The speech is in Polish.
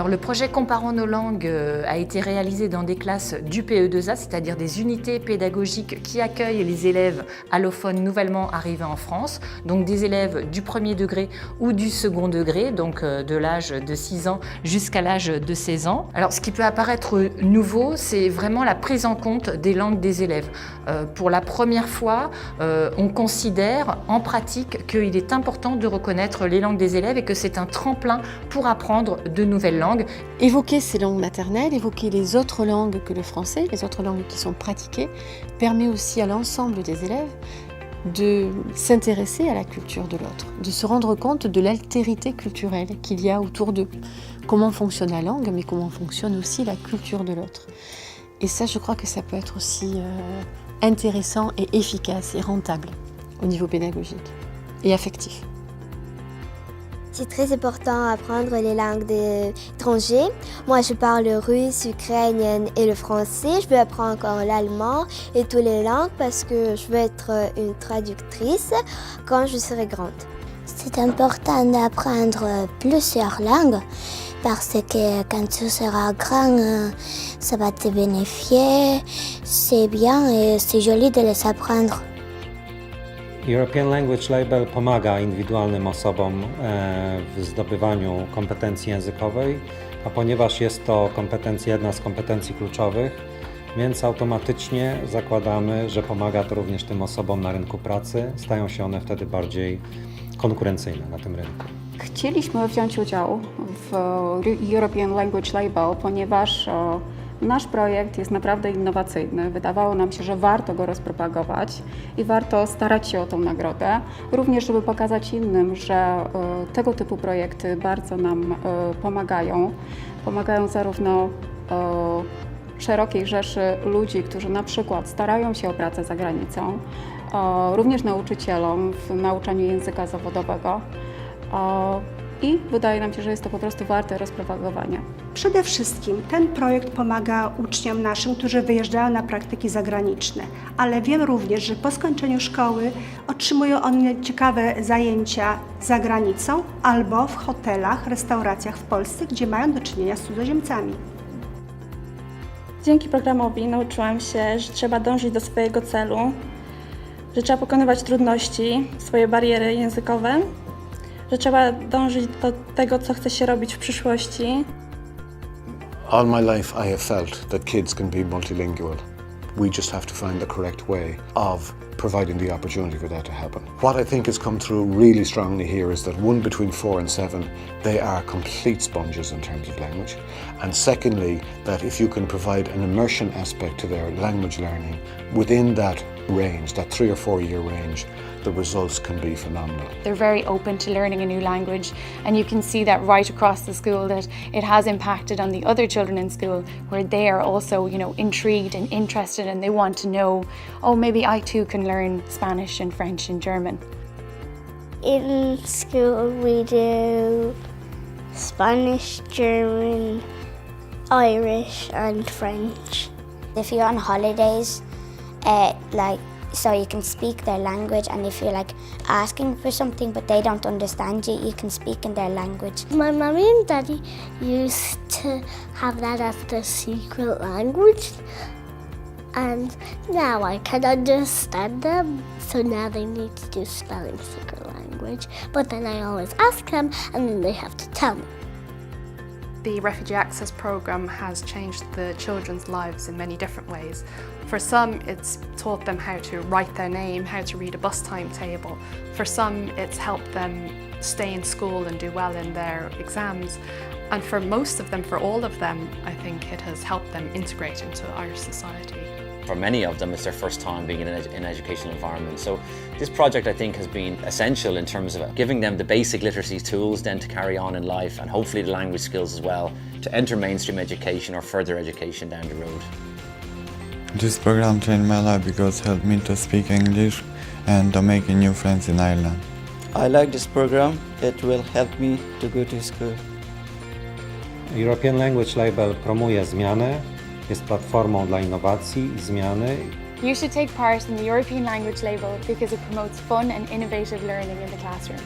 Alors le projet Comparons nos langues a été réalisé dans des classes du PE2A, c'est-à-dire des unités pédagogiques qui accueillent les élèves allophones nouvellement arrivés en France, donc des élèves du premier degré ou du second degré, donc de l'âge de 6 ans jusqu'à l'âge de 16 ans. Alors ce qui peut apparaître nouveau, c'est vraiment la prise en compte des langues des élèves. Pour la première fois, on considère en pratique qu'il est important de reconnaître les langues des élèves et que c'est un tremplin pour apprendre de nouvelles langues. Évoquer ces langues maternelles, évoquer les autres langues que le français, les autres langues qui sont pratiquées, permet aussi à l'ensemble des élèves de s'intéresser à la culture de l'autre, de se rendre compte de l'altérité culturelle qu'il y a autour d'eux. Comment fonctionne la langue, mais comment fonctionne aussi la culture de l'autre. Et ça, je crois que ça peut être aussi intéressant et efficace et rentable au niveau pédagogique et affectif. C'est très important d'apprendre les langues étrangères. Moi, je parle le russe, l'ukrainien et le français. Je veux apprendre encore l'allemand et toutes les langues parce que je veux être une traductrice quand je serai grande. C'est important d'apprendre plusieurs langues parce que quand tu seras grand, ça va te bénéficier. C'est bien et c'est joli de les apprendre. European Language Label pomaga indywidualnym osobom w zdobywaniu kompetencji językowej, a ponieważ jest to jedna z kompetencji kluczowych, więc automatycznie zakładamy, że pomaga to również tym osobom na rynku pracy. Stają się one wtedy bardziej konkurencyjne na tym rynku. Chcieliśmy wziąć udział w European Language Label, ponieważ nasz projekt jest naprawdę innowacyjny. Wydawało nam się, że warto go rozpropagować i warto starać się o tą nagrodę. Również, żeby pokazać innym, że tego typu projekty bardzo nam pomagają. Pomagają zarówno szerokiej rzeszy ludzi, którzy na przykład starają się o pracę za granicą, również nauczycielom w nauczaniu języka zawodowego. I wydaje nam się, że jest to po prostu warte rozpropagowania. Przede wszystkim ten projekt pomaga uczniom naszym, którzy wyjeżdżają na praktyki zagraniczne, ale wiem również, że po skończeniu szkoły otrzymują oni ciekawe zajęcia za granicą albo w hotelach, restauracjach w Polsce, gdzie mają do czynienia z cudzoziemcami. Dzięki programowi nauczyłam się, że trzeba dążyć do swojego celu, że trzeba pokonywać trudności, swoje bariery językowe, że trzeba dążyć do tego, co chce się robić w przyszłości. All my life I have felt that kids can be multilingual. We just have to find the correct way of providing the opportunity for that to happen. What I think has come through really strongly here is that between 4 and 7, they are complete sponges in terms of language. And secondly, that if you can provide an immersion aspect to their language learning within that range, that 3 or 4 year range, the results can be phenomenal. They're very open to learning a new language, and you can see that right across the school, that it has impacted on the other children in school, where they are also, intrigued and interested, and they want to know, oh, maybe I too can learn Spanish and French and German. In school we do Spanish, German, Irish and French. If you're on holidays, so you can speak their language, and if you're asking for something but they don't understand you, you can speak in their language. My mommy and daddy used to have that as the secret language, and now I can understand them, so now they need to do spelling secret language, but then I always ask them and then they have to tell me. The Refugee Access Programme has changed the children's lives in many different ways. For some, it's taught them how to write their name, how to read a bus timetable. For some, it's helped them stay in school and do well in their exams. And for most of them, for all of them, I think it has helped them integrate into Irish society. For many of them, it's their first time being in an educational environment. So this project, I think, has been essential in terms of giving them the basic literacy tools then to carry on in life, and hopefully the language skills as well, to enter mainstream education or further education down the road. This program changed my life because it helped me to speak English and to make new friends in Ireland. I like this program. It will help me to go to school. European Language Label promuje zmianę, jest platformą dla innowacji i zmiany. You should take part in the European Language Label because it promotes fun and innovative learning in the classroom.